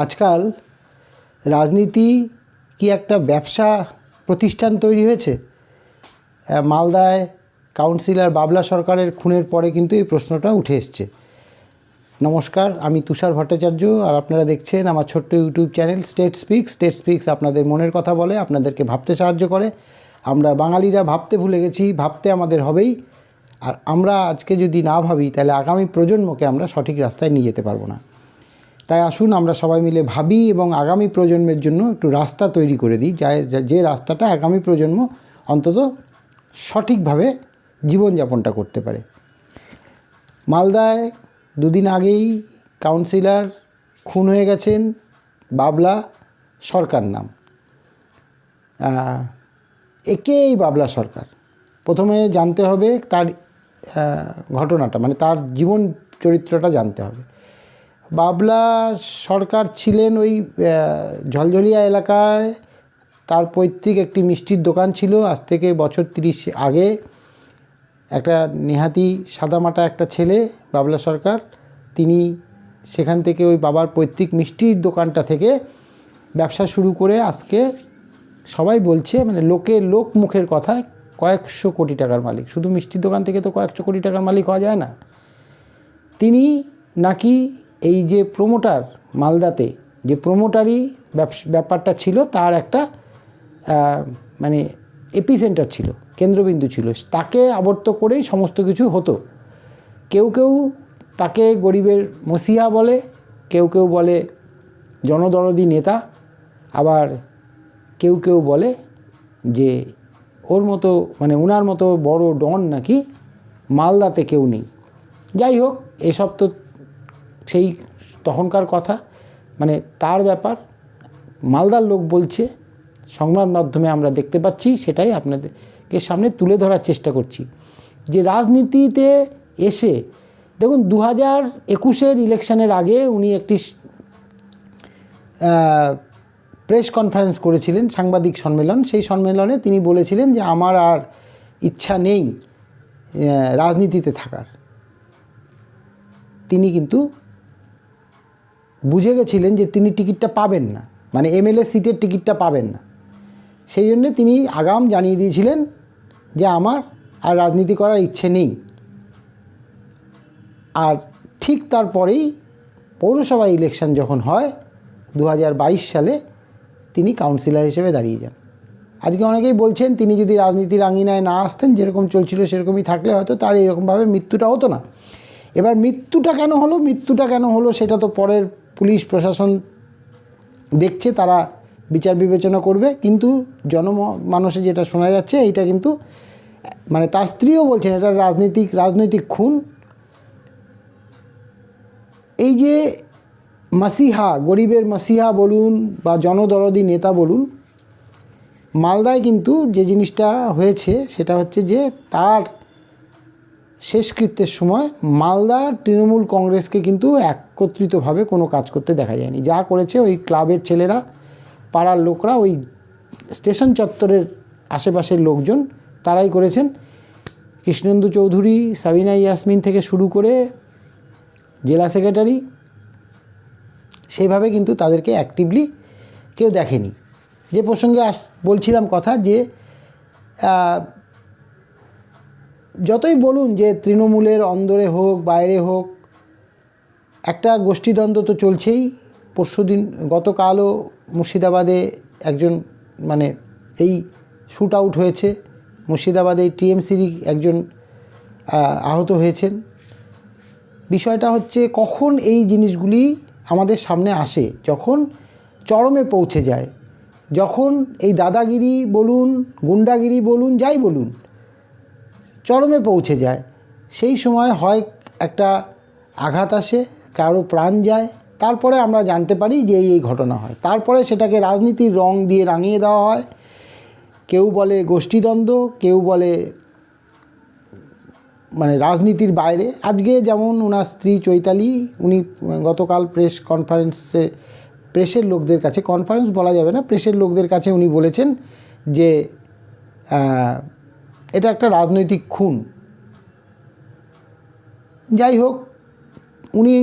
আজকাল রাজনীতি কি একটা ব্যবসা প্রতিষ্ঠান তৈরি হয়েছে? মালদায় কাউন্সিলর বাবলা সরকারের খুনের পরে কিন্তু এই প্রশ্নটা উঠে এসছে। নমস্কার, আমি তুষার ভট্টাচার্য, আর আপনারা দেখছেন আমার ছোট্ট YouTube channel state speaks. State speaks আপনাদের মনের কথা বলে, আপনাদেরকে ভাবতে সাহায্য করে। আমরা বাঙালিরা ভাবতে ভুলে গেছি, ভাবতে আমাদের হবেই। আর আমরা আজকে যদি না ভাবি, তাহলে আগামী প্রজন্মকে আমরা সঠিক রাস্তায় নিয়ে যেতে পারবো না। তাই আসুন আমরা সবাই মিলে ভাবি এবং আগামী প্রজন্মের জন্য একটু রাস্তা তৈরি করে দিই, যে রাস্তাটা আগামী প্রজন্ম অন্তত সঠিকভাবে জীবনযাপনটা করতে পারে। মালদায় দুদিন আগেই কাউন্সিলর খুন হয়ে গেছেন, বাবলা সরকার নাম। একেই বাবলা সরকার। প্রথমে জানতে হবে তার ঘটনাটা, মানে তার জীবন চরিত্রটা জানতে হবে। বাবলা সরকার ছিলেন ওই ঝলঝলিয়া এলাকায়, তার পৈতৃক একটি মিষ্টির দোকান ছিল। আজ থেকে বছর 30 আগে একটা নেহাতি সাদামাটা একটা ছেলে বাবলা সরকার, তিনি সেখান থেকে ওই বাবার পৈতৃক মিষ্টির দোকানটা থেকে ব্যবসা শুরু করে আজকে সবাই বলছে, মানে লোক মুখের কথায় কয়েকশো কোটি টাকার মালিক। শুধু মিষ্টির দোকান থেকে তো কয়েকশো কোটি টাকার মালিক হওয়া যায় না। তিনি নাকি এই যে প্রমোটার, মালদাতে যে প্রমোটারি ব্যাপারটা ছিল, তার একটা মানে এপিসেন্টার ছিল, কেন্দ্রবিন্দু ছিল। তাকে আবর্ত করেই সমস্ত কিছু হতো। কেউ কেউ তাকে গরিবের মসিহা বলে, কেউ কেউ বলে জনদরদি নেতা, আবার কেউ কেউ বলে যে ওর মতো, মানে ওনার মতো বড় ডন নাকি মালদাতে কেউ নেই। যাই হোক, এসব তো সেই তখনকার কথা, মানে তার ব্যাপার। মালদার লোক বলছে, সংবাদ মাধ্যমে আমরা দেখতে পাচ্ছি, সেটাই আপনাদেরকে সামনে তুলে ধরার চেষ্টা করছি। যে রাজনীতিতে এসে দেখুন, 2021-এর ইলেকশনের আগে উনি একটি প্রেস কনফারেন্স করেছিলেন, সাংবাদিক সম্মেলন। সেই সম্মেলনে তিনি বলেছিলেন যে আমার আর ইচ্ছা নেই রাজনীতিতে থাকার। তিনি কিন্তু বুঝে গেছিলেন যে তিনি টিকিটটা পাবেন না, মানে এমএলএ সিটের টিকিটটা পাবেন না। সেই জন্যে তিনি আগাম জানিয়ে দিয়েছিলেন যে আমার আর রাজনীতি করার ইচ্ছে নেই। আর ঠিক তারপরেই পৌরসভা ইলেকশন যখন হয় 2022 সালে, তিনি কাউন্সিলর হিসেবে দাঁড়িয়ে যান। আজকে অনেকেই বলছেন তিনি যদি রাজনীতির আঙিনায় না আসতেন, যেরকম চলছিল সেরকমই থাকলে হয়তো তার এরকমভাবে মৃত্যুটা হতো না। এবার মৃত্যুটা কেন হলো সেটা তো পরের পুলিশ প্রশাসন দেখছে, তারা বিচার বিবেচনা করবে। কিন্তু জনমানসে যেটা শোনা যাচ্ছে, এইটা কিন্তু মানে তার স্ত্রীও বলছেন এটা রাজনৈতিক খুন। এই যে মাসিহা, গরিবের মাসিহা বলুন বা জনদরদি নেতা বলুন, মালদায় কিন্তু যে জিনিসটা হয়েছে সেটা হচ্ছে যে তার শেষকৃত্যের সময় মালদার তৃণমূল কংগ্রেসকে কিন্তু একত্রিতভাবে কোনো কাজ করতে দেখা যায়নি। যা করেছে ওই ক্লাবের ছেলেরা, পাড়ার লোকরা, ওই স্টেশন চত্বরের আশেপাশের লোকজন, তারাই করেছেন। কৃষ্ণেন্দু চৌধুরী, সাবিনা ইয়াসমিন থেকে শুরু করে জেলা সেক্রেটারি, সেইভাবে কিন্তু তাদেরকে অ্যাক্টিভলি কেউ দেখেনি। যে প্রসঙ্গে বলছিলাম কথা, যে যতই বলুন যে তৃণমূলের অন্দরে হোক বাইরে হোক, একটা গোষ্ঠীদ্বন্দ্ব তো চলছেই। গতকালও মুর্শিদাবাদে একজন, মানে এই শ্যুট আউট হয়েছে, মুর্শিদাবাদে টিএমসির একজন আহত হয়েছেন। বিষয়টা হচ্ছে কখন এই জিনিসগুলি আমাদের সামনে আসে, যখন চরমে পৌঁছে যায়, যখন এই দাদাগিরি বলুন, গুন্ডাগিরি বলুন, যাই বলুন, চরমে পৌঁছে যায়, সেই সময় হয় একটা আঘাত আসে, কারো প্রাণ যায়, তারপরে আমরা জানতে পারি যে এই ঘটনা হয়। তারপরে সেটাকে রাজনীতির রং দিয়ে রাঙিয়ে দেওয়া হয়। কেউ বলে গোষ্ঠীদ্বন্দ্ব, কেউ বলে মানে রাজনীতির বাইরে। আজকে যেমন ওনার স্ত্রী চৈতালি, উনি গতকাল প্রেস কনফারেন্সে প্রেসের লোকদের কাছে, কনফারেন্স বলা যাবে না, প্রেসের লোকদের কাছে উনি বলেছেন যে এটা একটা রাজনৈতিক খুন। যাই হোক, উনি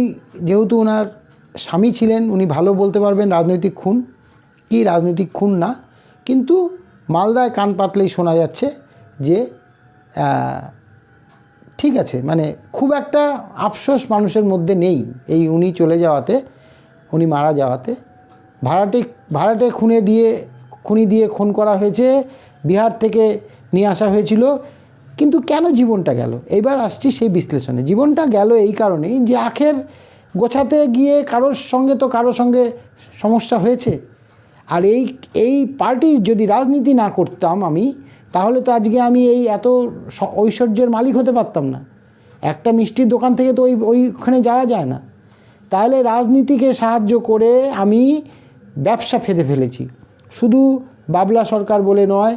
যেহেতু ওনার স্বামী ছিলেন, উনি ভালো বলতে পারবেন রাজনৈতিক খুন কি রাজনৈতিক খুন না, কিন্তু মালদায় কান পাতলেই শোনা যাচ্ছে যে ঠিক আছে, মানে খুব একটা আফসোস মানুষের মধ্যে নেই এই উনি চলে যাওয়াতে, উনি মারা যাওয়াতে। ভাড়াটে খুনি দিয়ে খুন করা হয়েছে, বিহার থেকে নিয়ে আসা হয়েছিল, কিন্তু কেন জীবনটা গেল? এইবার আসছি সেই বিশ্লেষণে। জীবনটা গেল এই কারণেই যে আখের গোছাতে গিয়ে কারোর সঙ্গে সমস্যা হয়েছে। আর এই পার্টির যদি রাজনীতি না করতাম আমি, তাহলে তো আজকে আমি এই এত ঐশ্বর্যের মালিক হতে পারতাম না। একটা মিষ্টির দোকান থেকে তো ওইখানে যাওয়া যায় না। তাহলে রাজনীতিকে সাহায্য করে আমি ব্যবসা ফেঁদে ফেলেছি। শুধু বাবলা সরকার বলে নয়,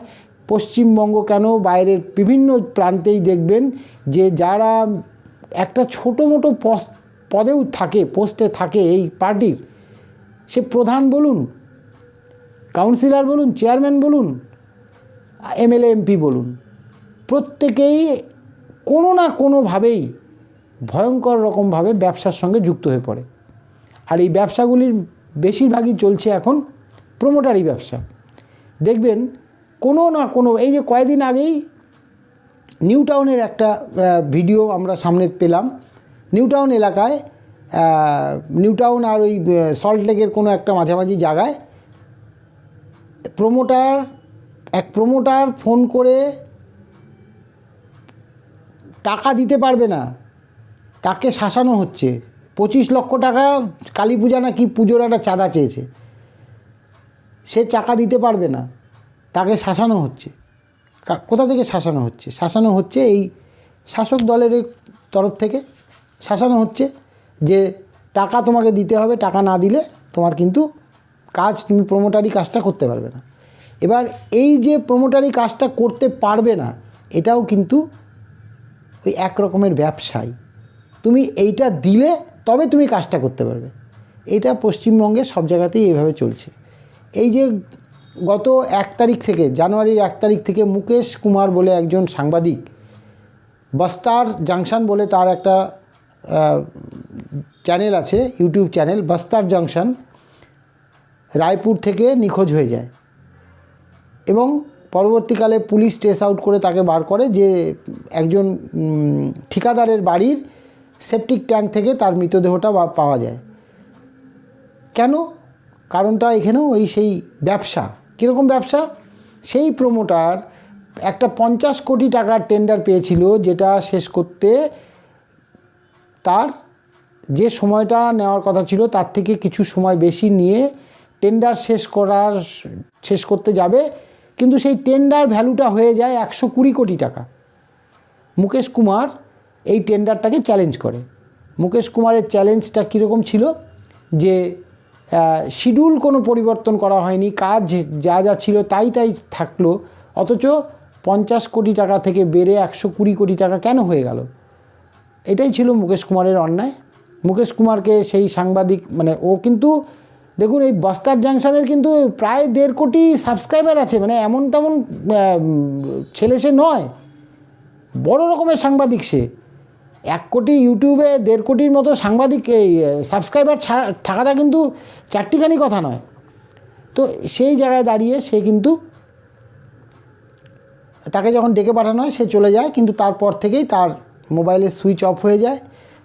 পশ্চিমবঙ্গ কেন বাইরের বিভিন্ন প্রান্তেই দেখবেন যে যারা একটা ছোটো মোটো পোস্টে থাকে এই পার্টির, সে প্রধান বলুন, কাউন্সিলর বলুন, চেয়ারম্যান বলুন, এমএলএ এমপি বলুন, প্রত্যেকেই কোনো না কোনোভাবেই ভয়ঙ্কর রকমভাবে ব্যবসার সঙ্গে যুক্ত হয়ে পড়ে। আর এই ব্যবসাগুলির বেশিরভাগই চলছে এখন প্রমোটারি ব্যবসা। দেখবেন কোনো না কোনো, এই যে কয়েকদিন আগেই নিউ টাউনের একটা ভিডিও আমরা সামনে পেলাম। নিউ টাউন এলাকায়, নিউ টাউন আর ওই সল্টলেকের কোনো একটা মাঝামাঝি জায়গায় প্রমোটার ফোন করে টাকা দিতে পারবে না, তাকে শাসানো হচ্ছে। 25 লক্ষ টাকা কালী পূজা না কি পুজোর একটা চাঁদা চেয়েছে, সে টাকা দিতে পারবে না, তাকে শাসানো হচ্ছে। কোথা থেকে শাসানো হচ্ছে? শাসানো হচ্ছে এই শাসক দলের তরফ থেকে শাসানো হচ্ছে যে টাকা তোমাকে দিতে হবে, টাকা না দিলে তোমার কিন্তু তুমি প্রমোটারি কাজটা করতে পারবে না। এবার এই যে প্রমোটারি কাজটা করতে পারবে না, এটাও কিন্তু ওই এক রকমের ব্যবসায়। তুমি এইটা দিলে তবে তুমি কাজটা করতে পারবে। এটা পশ্চিমবঙ্গে সব জায়গাতেই এইভাবে চলছে। এই যে গত 1 তারিখ থেকে, জানুয়ারির 1 তারিখ থেকে মুকেশ কুমার বলে একজন সাংবাদিক, বস্তার জাংশন বলে তার একটা চ্যানেল আছে, ইউটিউব চ্যানেল, বস্তার জাংশন, রায়পুর থেকে নিখোঁজ হয়ে যায় এবং পরবর্তীকালে পুলিশ ট্রেস আউট করে তাকে বার করে যে একজন ঠিকাদারের বাড়ির সেপটিক ট্যাঙ্ক থেকে তার মৃতদেহটা পাওয়া যায়। কেন? কারণটা এখানেও সেই ব্যবসা। কীরকম ব্যবসা? সেই প্রমোটার একটা 50 কোটি টাকার টেন্ডার পেয়েছিল, যেটা শেষ করতে তার যে সময়টা নেওয়ার কথা ছিল তার থেকে কিছু সময় বেশি নিয়ে টেন্ডার শেষ করতে যাবে, কিন্তু সেই টেন্ডার ভ্যালুটা হয়ে যায় 120 কোটি টাকা। মুকেশ কুমার এই টেন্ডারটাকে চ্যালেঞ্জ করে। মুকেশ কুমারের চ্যালেঞ্জটা কীরকম ছিল যে শিডিউল কোনো পরিবর্তন করা হয়নি, কাজ যা যা ছিল তাই থাকলো, অথচ 50 কোটি টাকা থেকে বেড়ে 120 কোটি টাকা কেন হয়ে গেল? এটাই ছিল মুকেশ কুমারের অন্যায়। মুকেশ কুমারকে সেই সাংবাদিক, মানে ও কিন্তু দেখুন এই বস্তার জাংশনের কিন্তু প্রায় 1.5 কোটি সাবস্ক্রাইবার আছে, মানে এমন তেমন ছেলে সে নয়, বড় রকমের সাংবাদিক সে। 1 কোটি ইউটিউবে 1.5 কোটির মতো সাংবাদিক সাবস্ক্রাইবার থাকাটা কিন্তু চারটিখানি কথা নয়। তো সেই জায়গায় দাঁড়িয়ে সে কিন্তু, তাকে যখন ডেকে পাঠানো হয় সে চলে যায়, কিন্তু তারপর থেকেই তার মোবাইলের সুইচ অফ হয়ে যায়।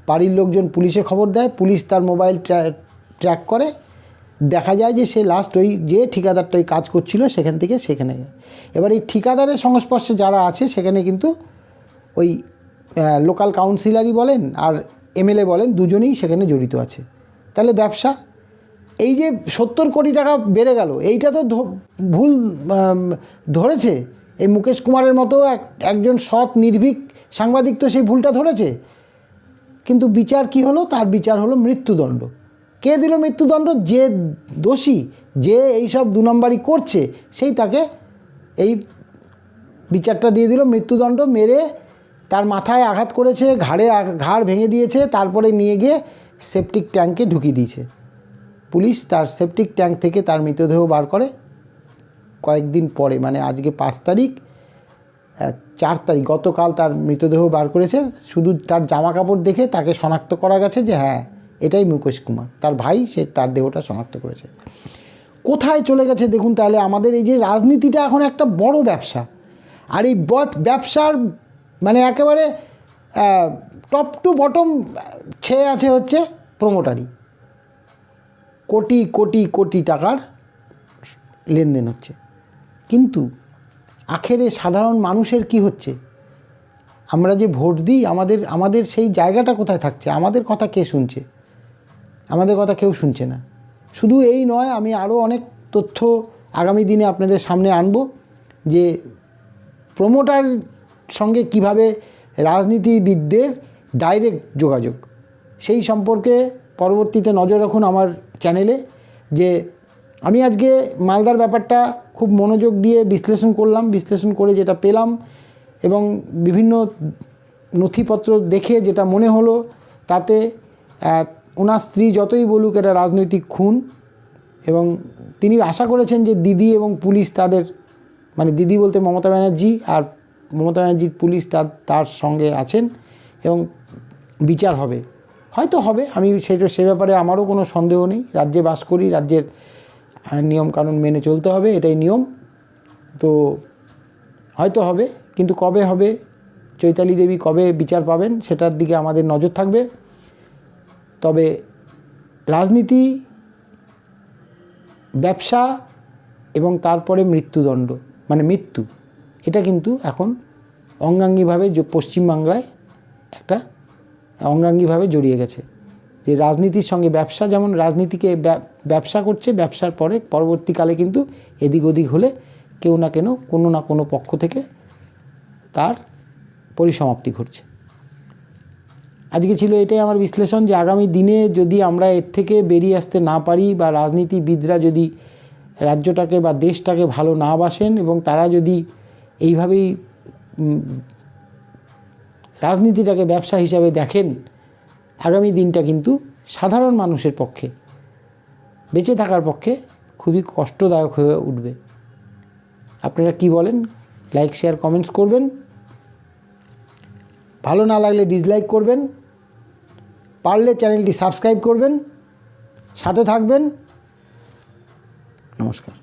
বাড়ির লোকজন পুলিশে খবর দেয়, পুলিশ তার মোবাইল ট্র্যাক করে, দেখা যায় যে সে লাস্ট ওই যে ঠিকাদারটা ওই কাজ করছিল সেখানে। এবার এই ঠিকাদারের সংস্পর্শে যারা আছে সেখানে কিন্তু ওই লোকাল কাউন্সিলারই বলেন আর এমএলএ বলেন, দুজনেই সেখানে জড়িত আছে। তাহলে ব্যবসা, এই যে 70 কোটি টাকা বেড়ে গেল, এইটা তো ভুল ধরেছে এই মুকেশ কুমারের মতো একজন সৎ নির্ভীক সাংবাদিক, তো সেই ভুলটা ধরেছে। কিন্তু বিচার কি হলো? তার বিচার হলো মৃত্যুদণ্ড। কে দিল মৃত্যুদণ্ড? যে দোষী, যে এইসব 2 নম্বরই করছে, সেই তাকে এই বিচারটা দিয়ে দিল, মৃত্যুদণ্ড। মেরে তার মাথায় আঘাত করেছে, ঘাড় ভেঙে দিয়েছে, তারপরে নিয়ে গিয়ে সেপটিক ট্যাঙ্কে ঢুকিয়ে দিয়েছে। পুলিশ তার সেপটিক ট্যাঙ্ক থেকে তার মৃতদেহ বার করে কয়েকদিন পরে, মানে আজকে 5 তারিখ, 4 তারিখ গতকাল তার মৃতদেহ বার করেছে। শুধু তার জামা কাপড় দেখে তাকে শনাক্ত করা গেছে যে হ্যাঁ এটাই মুকেশ কুমার, তার ভাই, সে তার দেহটা শনাক্ত করেছে। কোথায় চলে গেছে দেখুন তাহলে আমাদের এই যে রাজনীতিটা এখন একটা বড় ব্যবসা, আর এই ব্যবসার মানে একেবারে টপ টু বটম ছেয়ে আছে হচ্ছে প্রমোটারি। কোটি কোটি কোটি টাকার লেনদেন হচ্ছে, কিন্তু আখেরে সাধারণ মানুষের কি হচ্ছে? আমরা যে ভোট দিই, আমাদের সেই জায়গাটা কোথায় থাকছে? আমাদের কথা কে শুনছে? আমাদের কথা কেউ শুনছে না। শুধু এই নয়, আমি আরও অনেক তথ্য আগামী দিনে আপনাদের সামনে আনব, যে প্রমোটার সঙ্গে কিভাবে রাজনীতিবিদদের ডাইরেক্ট যোগাযোগ, সেই সম্পর্কে পরবর্তীতে নজর রাখুন আমার চ্যানেলে। যে আমি আজকে মালদার ব্যাপারটা খুব মনোযোগ দিয়ে বিশ্লেষণ করে যেটা পেলাম, এবং বিভিন্ন নথিপত্র দেখে যেটা মনে হলো, তাতে ওনার স্ত্রী যতই বলুক এটা রাজনৈতিক খুন, এবং তিনি আশা করেছেন যে দিদি এবং পুলিশ তাদের, মানে দিদি বলতে মমতা ব্যানার্জি, আর মমতা ব্যানার্জির পুলিশ তার সঙ্গে আছেন এবং বিচার হবে, হয়তো হবে। আমি সে ব্যাপারে আমারও কোনো সন্দেহ নেই। রাজ্যে বাস করি, রাজ্যের নিয়মকানুন মেনে চলতে হবে, এটাই নিয়ম। তো হয়তো হবে, কিন্তু কবে হবে, চৈতালি দেবী কবে বিচার পাবেন, সেটার দিকে আমাদের নজর থাকবে। তবে রাজনীতি, ব্যবসা এবং তারপরে মৃত্যুদণ্ড, মানে মৃত্যু, এটা কিন্তু এখন অঙ্গাঙ্গিভাবে পশ্চিমবাংলায় একটা অঙ্গাঙ্গিভাবে জড়িয়ে গেছে। যে রাজনীতির সঙ্গে ব্যবসা, যেমন রাজনীতিকে ব্যবসা করছে, ব্যবসার পরবর্তীকালে কিন্তু এদিক ওদিক হলে কেউ না কোনো না কোনো পক্ষ থেকে তার পরিসমাপ্তি ঘটছে। আজকে ছিল এটাই আমার বিশ্লেষণ, যে আগামী দিনে যদি আমরা এর থেকে বেরিয়ে আসতে না পারি, বা রাজনীতিবিদরা যদি রাজ্যটাকে বা দেশটাকে ভালো না বাসেন, এবং তারা যদি এইভাবেই রাজনীতিটাকে ব্যবসা হিসাবে দেখেন, আগামী দিনটা কিন্তু সাধারণ মানুষের পক্ষে, বেঁচে থাকার পক্ষে খুবই কষ্টদায়ক হয়ে উঠবে। আপনারা কি বলেন? লাইক, শেয়ার, কমেন্টস করবেন। ভালো না লাগলে ডিসলাইক করবেন। পারলে চ্যানেলটি সাবস্ক্রাইব করবেন, সাথে থাকবেন। নমস্কার।